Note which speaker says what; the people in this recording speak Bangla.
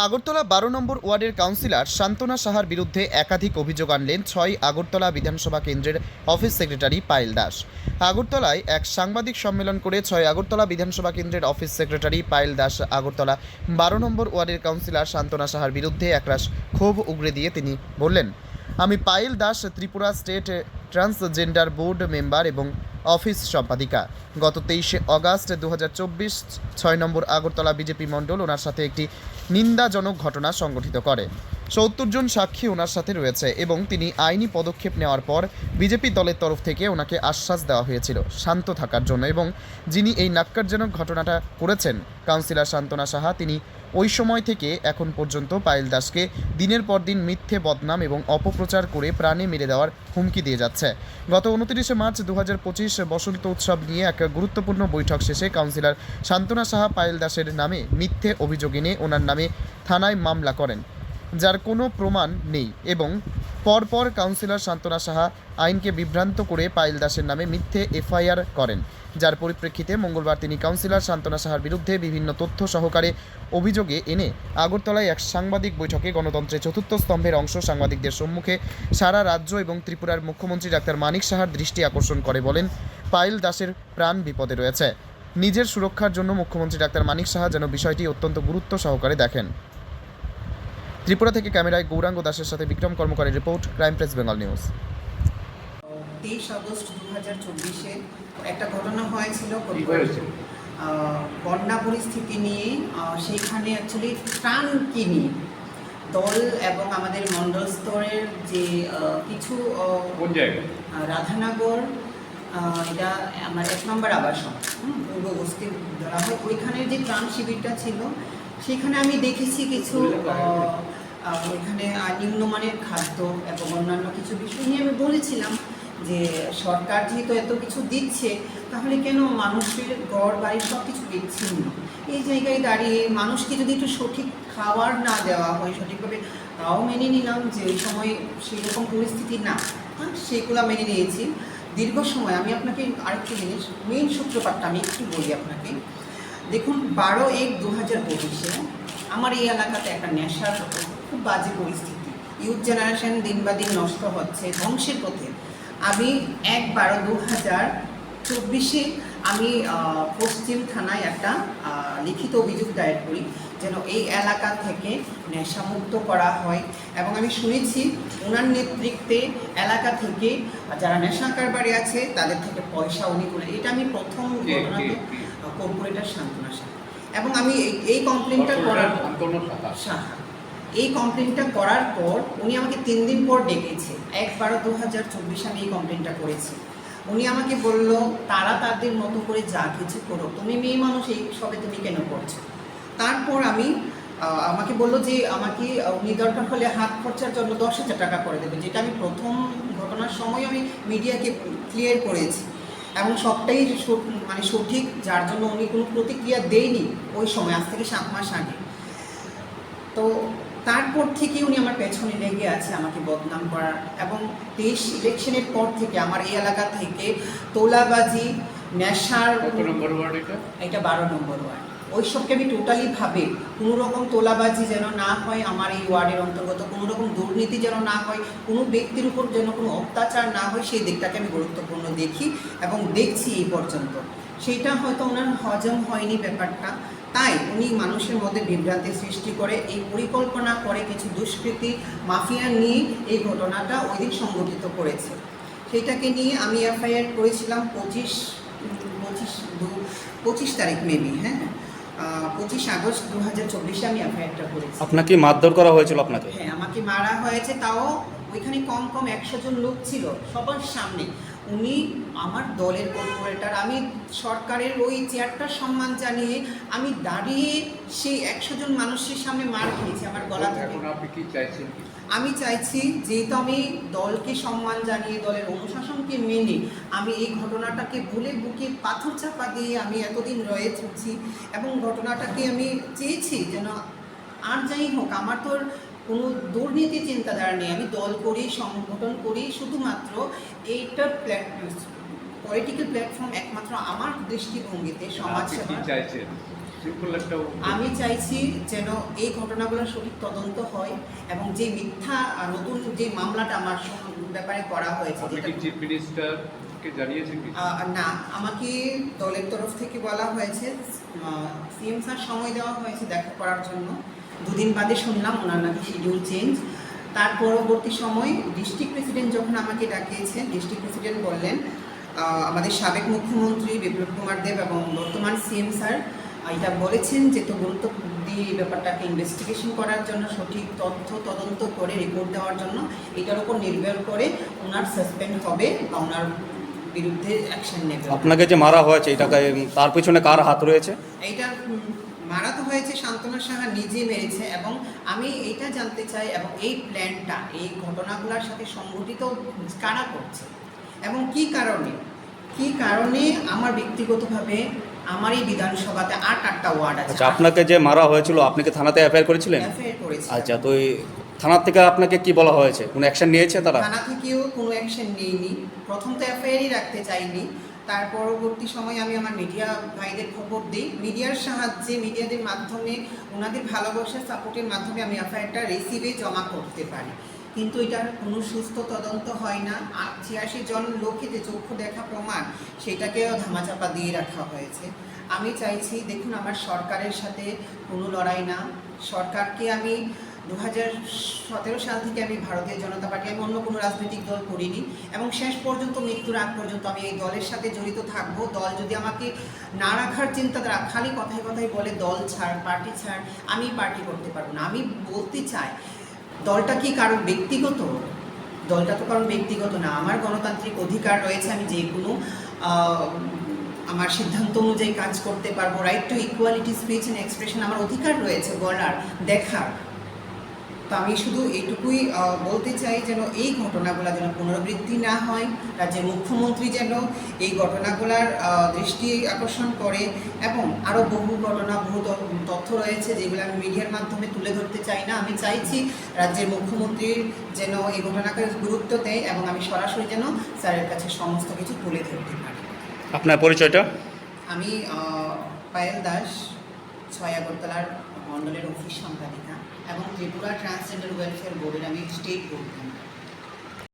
Speaker 1: আগরতলা ১২ নম্বর ওয়ার্ডের কাউন্সিলর সান্ত্বনা সাহার বিরুদ্ধে একাধিক অভিযোগ আনলেন ৬ আগরতলা বিধানসভা কেন্দ্রের অফিস সেক্রেটারি পায়েল দাস। আগরতলায় এক সাংবাদিক সম্মেলন করে ৬ আগরতলা বিধানসভা কেন্দ্রের অফিস সেক্রেটারি পায়েল দাস আগরতলা ১২ নম্বর ওয়ার্ডের কাউন্সিলর সান্ত্বনা সাহার বিরুদ্ধে একরাশ ক্ষোভ উগরে দিয়ে তিনি বললেন, আমি Payel Das, Tripura state transgender board member এবং অফিস সম্পাদিকা। গত ২৩শে অগাস্ট ২০২৪ ৬ নম্বর আগরতলা বিজেপি মণ্ডল ওনার সাথে একটি নিন্দাজনক ঘটনা সংঘটিত করে। ৭০ জন সাক্ষী ওনার সাথে রয়েছে এবং তিনি আইনি পদক্ষেপ নেওয়ার পর বিজেপি দলের তরফ থেকে ওনাকে আশ্বাস দেওয়া হয়েছিল শান্ত থাকার জন্য, এবং যিনি এই ন্যাক্কারজনক ঘটনাটা করেছেন কাউন্সিলর সান্ত্বনা সাহা, তিনি ওই সময় থেকে এখন পর্যন্ত পায়েল দাসকে দিনের পর দিন মিথ্যে বদনাম এবং অপপ্রচার করে প্রাণে মেরে দেওয়ার হুমকি দিয়ে যাচ্ছে। গত ২৯শে মার্চ ২০২৫ বসন্ত উৎসব নিয়ে এক গুরুত্বপূর্ণ বৈঠক শেষে কাউন্সিলর সান্ত্বনা সাহা পায়েল দাসের নামে মিথ্যে অভিযোগ এনে ওনার নামে থানায় মামলা করেন, যার কোনো প্রমাণ নেই, এবং পরপর কাউন্সিলর সান্ত্বনা সাহা আইনকে বিভ্রান্ত করে পায়েল দাসের নামে মিথ্যে এফআইআর করেন, যার পরিপ্রেক্ষিতে মঙ্গলবার তিনি কাউন্সিলর সান্ত্বনা সাহার বিরুদ্ধে বিভিন্ন তথ্য সহকারে অভিযোগে এনে আগরতলায় এক সাংবাদিক বৈঠকে গণতন্ত্রের চতুর্থ স্তম্ভের অংশ সাংবাদিকদের সম্মুখে সারা রাজ্য এবং ত্রিপুরার মুখ্যমন্ত্রী ডাক্তার মানিক সাহার দৃষ্টি আকর্ষণ করে বলেন, পায়েল দাসের প্রাণ বিপদে রয়েছে। নিজের সুরক্ষার জন্য মুখ্যমন্ত্রী ডাক্তার মানিক সাহা যেন বিষয়টি অত্যন্ত গুরুত্ব সহকারে দেখেন। ত্রিপুরা থেকে ক্যামেরায় গৌরাঙ্গ দাসের সাথে বিক্রম কর্মকারের report, crime press Bengal news.
Speaker 2: ২৩ August ২০২৪ একটা ঘটনা হয়েছিল বন্যা পরিস্থিতি নিয়ে। সেইখানে অ্যাকচুয়ালি ত্রাণ কিনি দল এবং আমাদের মণ্ডল স্তরের যে কিছু রাধানগর, এটা আমার ১ নম্বর আবাসন পূর্ব বস্তি ধরা হয়, ওইখানের যে ত্রাণ শিবিরটা ছিল সেখানে আমি দেখেছি কিছু ওইখানে নিম্নমানের খাদ্য এবং অন্যান্য কিছু বিষয় নিয়ে আমি বলেছিলাম যে সরকার যেহেতু এত কিছু দিচ্ছে, তাহলে কেন মানুষের ঘর বাড়ি সব কিছু বিচ্ছিন্ন? এই জায়গায় দাঁড়িয়ে মানুষকে যদি একটু সঠিক খাবার না দেওয়া হয় সঠিকভাবে, তাও মেনে নিলাম যে ওই সময় সেরকম পরিস্থিতি না, সেগুলো মেনে নিয়েছি দীর্ঘ সময়। আমি আপনাকে আরেকটি জিনিস, মেইন সূত্রপাতটা আমি একটু বলি আপনাকে। দেখুন, ১২/১/২০২৫ আমার এই এলাকাতে একটা নেশার খুব বাজে পরিস্থিতি, ইউথ জেনারেশন দিন বা দিন নষ্ট হচ্ছে, ধ্বংসের পথে। আমি ১/১২/২০২৪ আমি পশ্চিম থানায় একটা লিখিত অভিযোগ দায়ের করি যেন এই এলাকা থেকে নেশামুক্ত করা হয়, এবং আমি শুনেছি ওনার নেতৃত্বে এলাকা থেকে যারা নেশা কারবারি আছে তাদের থেকে পয়সা উনি তুলে। এটা আমি প্রথম ঘটনাতে কর্পোরেটর সান্ত্বনা সাহা, এবং আমি এই কমপ্লেনটা করার সাহা এই কমপ্লেনটা করার পর উনি আমাকে ৩ দিন পর ডেকেছে। ১/১২/২০২৪ আমি এই কমপ্লেনটা করেছি। উনি আমাকে বলল, তারা তাদের মতো করে যা কিছু করো, তুমি মেয়ে মানুষ, এই সবে তুমি কেন করছো? তারপর আমাকে বললো যে আমাকে উনি দরকার হলে হাত খরচার জন্য ১০,০০০ টাকা করে দেবে, যেটা আমি প্রথম ঘটনার সময় আমি মিডিয়াকে ক্লিয়ার করেছি, এবং সবটাই মানে সঠিক, যার জন্য উনি কোনো প্রতিক্রিয়া দেয়নি ওই সময়, আজ থেকে ৭ মাস আগে। তো তারপর থেকে উনি আমার পেছনে লেগে আছে আমাকে বদনাম করার, এবং ২৩ ইলেকশনের পর থেকে আমার এই এলাকা থেকে তোলাবাজি, নেশার, এটা ১২ নম্বর ওয়ার্ড, ওই সবকে আমি টোটালি ভাবে কোনো রকম তোলাবাজি যেন না হয় আমার এই ওয়ার্ডের অন্তর্গত, কোনো রকম দুর্নীতি যেন না হয়, কোনো ব্যক্তির উপর যেন কোনো অত্যাচার না হয়, সেই দিকটাকে আমি গুরুত্বপূর্ণ দেখি এবং দেখছি এই পর্যন্ত। সেইটা হয়তো ওনার হজম হয়নি ব্যাপারটা, তাই উনি মানুষের মধ্যে বিভ্রান্তি সৃষ্টি করে এই পরিকল্পনা করে কিছু দুষ্কৃতী মাফিয়া নিয়ে এই ঘটনাটা ওই দিন সংগঠিত করেছে। সেইটাকে নিয়ে আমি এফআইআর করেছিলাম ২৫ তারিখ মেবি, ২৫ আগস্ট ২০২৪ আমি এফআইআরটা করেছি।
Speaker 3: আপনাকে মারধর করা হয়েছিল? আপনাকে?
Speaker 2: হ্যাঁ, আমাকে মারা হয়েছে, তাও ওইখানে কম ১০০ জন লোক ছিল সবার সামনে। উনি আমার দলের কর্পোরেটর, আমি সরকারের ওই চেয়ারটার সম্মান জানিয়ে আমি দাঁড়িয়ে সেই ১০০ জন মানুষের সামনে মার খেয়েছি আমার গলা থেকে। আমি চাইছি, যেহেতু আমি দলকে সম্মান জানিয়ে দলের অনুশাসনকে মেনে আমি এই ঘটনাটাকে ভুলে বুকে পাথর চাপা দিয়ে আমি এতদিন রয়েছি, এবং ঘটনাটাকে আমি চেয়েছি যেন আর যাই হোক, আমার তো কোনো দুর্নীতি চিন্তাধারা নেই, আমি দল করি, সংগঠন করি, শুধুমাত্র এইটার পলিটিক্যাল প্ল্যাটফর্ম একমাত্র আমার দৃষ্টিভঙ্গিতে সমাজসেবা।
Speaker 4: সিম্পল একটা
Speaker 2: আমি চাইছি যেন এই ঘটনাগুলোর সঠিক তদন্ত হয় এবং যে মিথ্যা নতুন যে মামলাটা আমার ব্যাপারে করা হয়েছে
Speaker 4: আপনি
Speaker 2: যেটা
Speaker 4: কি চিফ মিনিস্টারকে জানিয়েছেন কি?
Speaker 2: না, আমাকে দলের তরফ থেকে বলা হয়েছে, সিএম স্যার সময় দেওয়া হয়েছে দেখা করার জন্য। দুদিন বাদে শুনলাম ওনার নাকি শিডিউল চেঞ্জ। তার পরবর্তী সময় ডিস্ট্রিক্ট প্রেসিডেন্ট যখন আমাকে ডাকিয়েছেন, ডিস্ট্রিক্ট প্রেসিডেন্ট বললেন আমাদের সাবেক মুখ্যমন্ত্রী বিপ্লব কুমার দেব এবং বর্তমান সিএম স্যার এটা বলেছেন যে তো গুরুত্ব দিয়ে এই ব্যাপারটাকে ইনভেস্টিগেশন করার জন্য, সঠিক তথ্য তদন্ত করে রিপোর্ট দেওয়ার জন্য, এটার উপর নির্ভর করে ওনার সাসপেন্ড হবে বা ওনার বিরুদ্ধে অ্যাকশন নেবে।
Speaker 3: আপনাকে যে মারা হয়েছে এটাকে তার পিছনে কার হাত রয়েছে?
Speaker 2: এইটা মারা তো হয়েছে, শান্তনা সাহা নিজে মেরেছে এবং আমি এইটা জানতে চাই এবং এই প্ল্যানটা এই ঘটনাগুলোর সাথে সংগঠিত কারা করছে এবং কি কারণে আমার ব্যক্তিগতভাবে আমার এই বিধানসভাতে 8টা ওয়ার্ড আছে।
Speaker 3: আচ্ছা, আপনাকে যে মারা হয়েছিল আপনি কি থানাতে এফআইআর করেছিলেন?
Speaker 2: এফআইআর করেছি।
Speaker 3: আচ্ছা, তো এই থানার থেকে আপনাকে কি বলা হয়েছে, কোনো অ্যাকশন নিয়েছে তারা?
Speaker 2: থানা থেকেও কোনো অ্যাকশন নেইনি। প্রথম তো এফআইআরই রাখতে চাইনি, তার পরবর্তী সময় আমি আমার মিডিয়া ভাইদের খবর দিই, মিডিয়ার সাহায্যে মিডিয়াদের মাধ্যমে ওনাদের ভালোবাসার সাপোর্টের মাধ্যমে আমি এফআইআরটা রিসিভে জমা করতে পারি, কিন্তু এটার কোনো সুস্থ তদন্ত হয় না। 86 জন লোকে যে চক্ষু দেখা প্রমাণ সেটাকেও ধামাচাপা দিয়ে রাখা হয়েছে। আমি চাইছি, দেখুন আমার সরকারের সাথে কোনো লড়াই না, সরকারকে আমি 2017 সাল থেকে আমি ভারতীয় জনতা পার্টি, আমি অন্য কোনো রাজনৈতিক দল করিনি এবং শেষ পর্যন্ত মৃত্যুর আগ পর্যন্ত আমি এই দলের সাথে জড়িত থাকব। দল যদি আমাকে না রাখার চিন্তাধারা, খালি কথায় কথায় বলে দল ছাড় পার্টি ছাড়, আমি পার্টি করতে পারবো না। আমি বলতে চাই দলটা কি কারণ ব্যক্তিগত? দলটা তো কারণ ব্যক্তিগত না। আমার গণতান্ত্রিক অধিকার রয়েছে, আমি যে কোনো আমার সিদ্ধান্ত অনুযায়ী কাজ করতে পারবো। Right to equality, speech and expression আমার অধিকার রয়েছে বলার, দেখার। তো আমি শুধু এইটুকুই বলতে চাই যেন এই ঘটনাগুলো যেন পুনরাবৃত্তি না হয়, রাজ্যের মুখ্যমন্ত্রী যেন এই ঘটনাগুলার দৃষ্টি আকর্ষণ করে এবং আরও বহু ঘটনা, বহু তথ্য রয়েছে যেগুলো আমি মিডিয়ার মাধ্যমে তুলে ধরতে চাই না। আমি চাইছি রাজ্যের মুখ্যমন্ত্রীর যেন এই ঘটনাকে গুরুত্ব দেয় এবং আমি সরাসরি যেন স্যারের কাছে সমস্ত কিছু তুলে ধরতে পারি।
Speaker 3: আপনার পরিচয়টা?
Speaker 2: আমি পায়েল দাস, 6 আগরতলার মণ্ডলের অফিস সম্পাদিকা এবং ত্রিপুরা ট্রান্সজেন্ডার ওয়েলফেয়ার বোর্ডের আমি স্টেট বোর্ড মেম্বার।